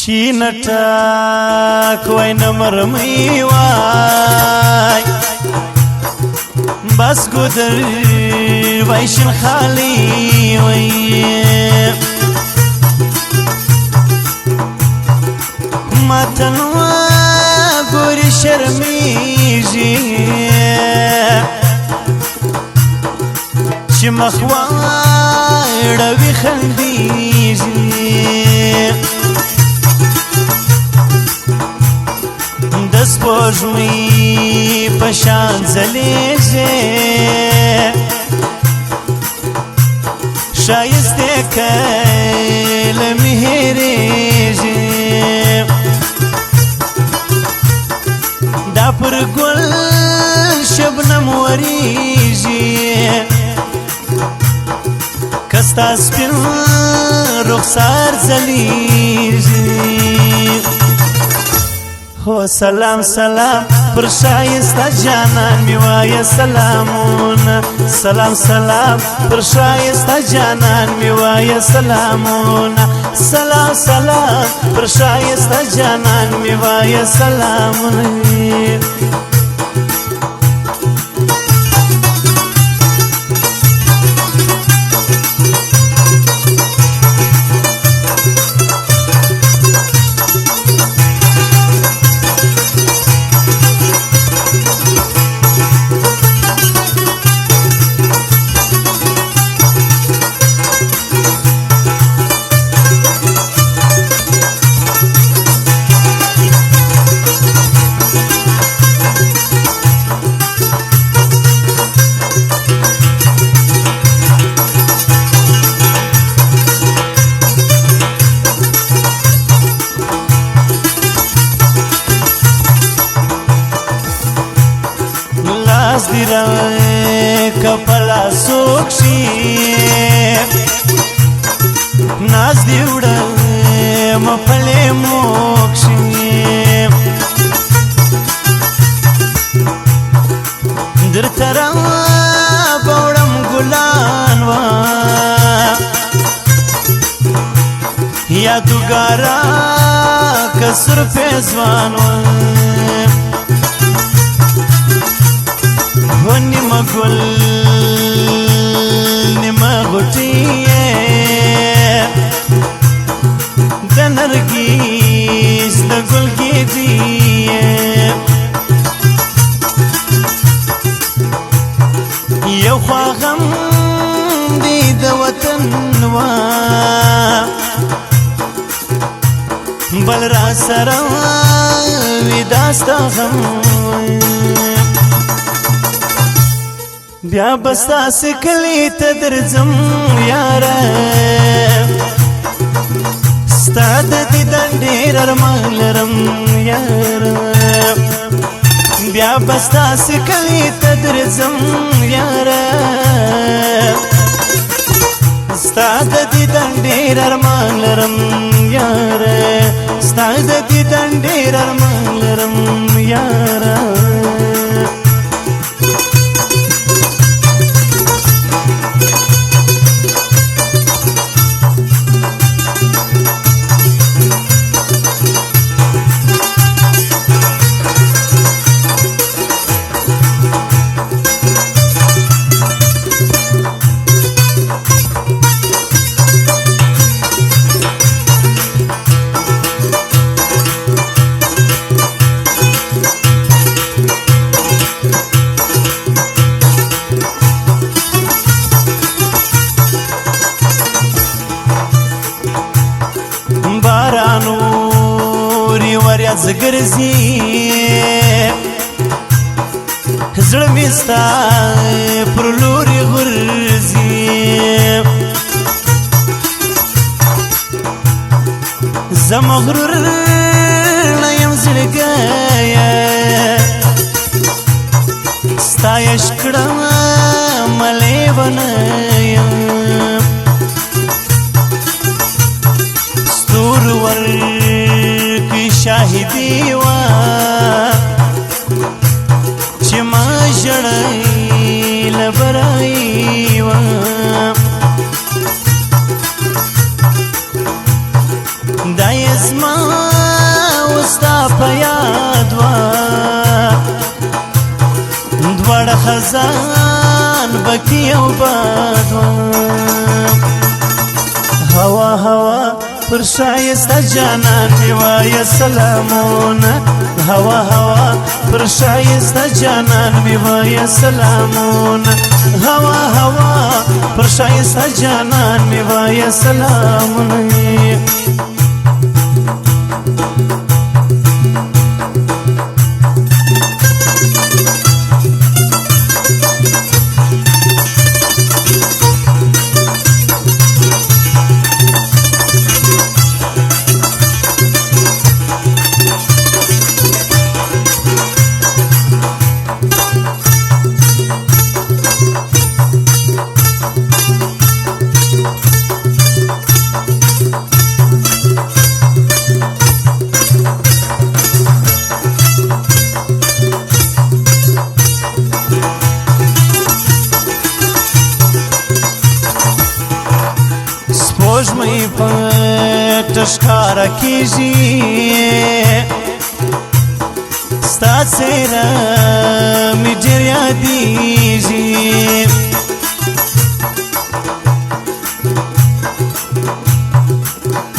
چې نټاک وای نمرمۍ وای بس ګودر وای شنخالي وای ماته نو ګورې شرمېږي چې مخ واړوي خندېږي د سپوږمۍ په شان ځلېږي ښایسته کله مې هېرېږي دا پر ګل شبنم ورېږي که ستا سپین رخسار ځلېږي هو سلام سلام پر شایسته جانان می وایه سلامونه سلام سلام پر شایسته جانان می وایه سلامونه سلام سلام پر شایسته جانان می وایه سلامونه دی را کپلا سوکشی ناز دی وړه مپلې موکشي درته را بوړم ګلان وا یادګارا کسر پېزوان وا و نیمه گل نیمه غټیه د نرګیس د ګل ګیډیه یو خوا غم دی د وطن وا بل را سره وي داستا غم بیا بستاسې کلي ته درځم یاره ستا د دیدن ډېر ارمان لرم یاره بیا بستاسې کلي ته درځم یاره ستا د دیدن ډېر ارمان لرم یاره ستا د دیدن ډېر ارمان لرم یاره ورځ ګرځي زړه مې ستا پر لوري غورځي زه مغرور نه یم زړګیه ستا عشق کړم لیونه یم ستورور شاهدی وا چې ما ژړی لبرای وا دا اسمان خزان بکی یو باد هوا هوا پر شایسته جانان می وایه سلامونه هوا هوا پر شایسته جانان می وایه سلامونه هوا هوا پر شایسته جانان می وایه سلامونه سپوږمۍ پټ ښکاره کېږي ستا څېره مې ډېر یادېږي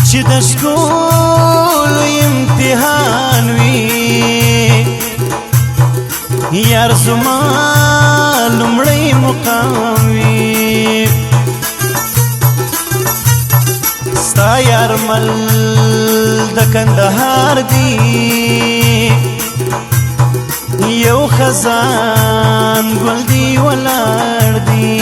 چې د ښکلو امتحان وي یار زما لومړی مقام وي ستا یارمل د کندهار دی یو خزان ګل دی ولاړ دی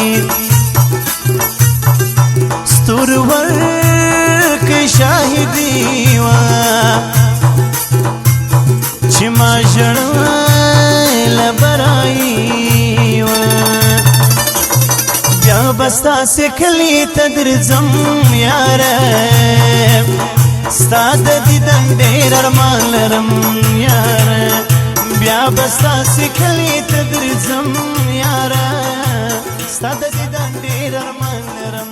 ستوري ورکړی شاهدي وه چې ما ژړله برایي وه بیا به ستاسې کلي ته درځم یاره ستا د دیدن ډېر ارمان لرم یاره بیا به ستاسې کلي ته درځم یاره ستا د دیدن ډېر ارمان لرم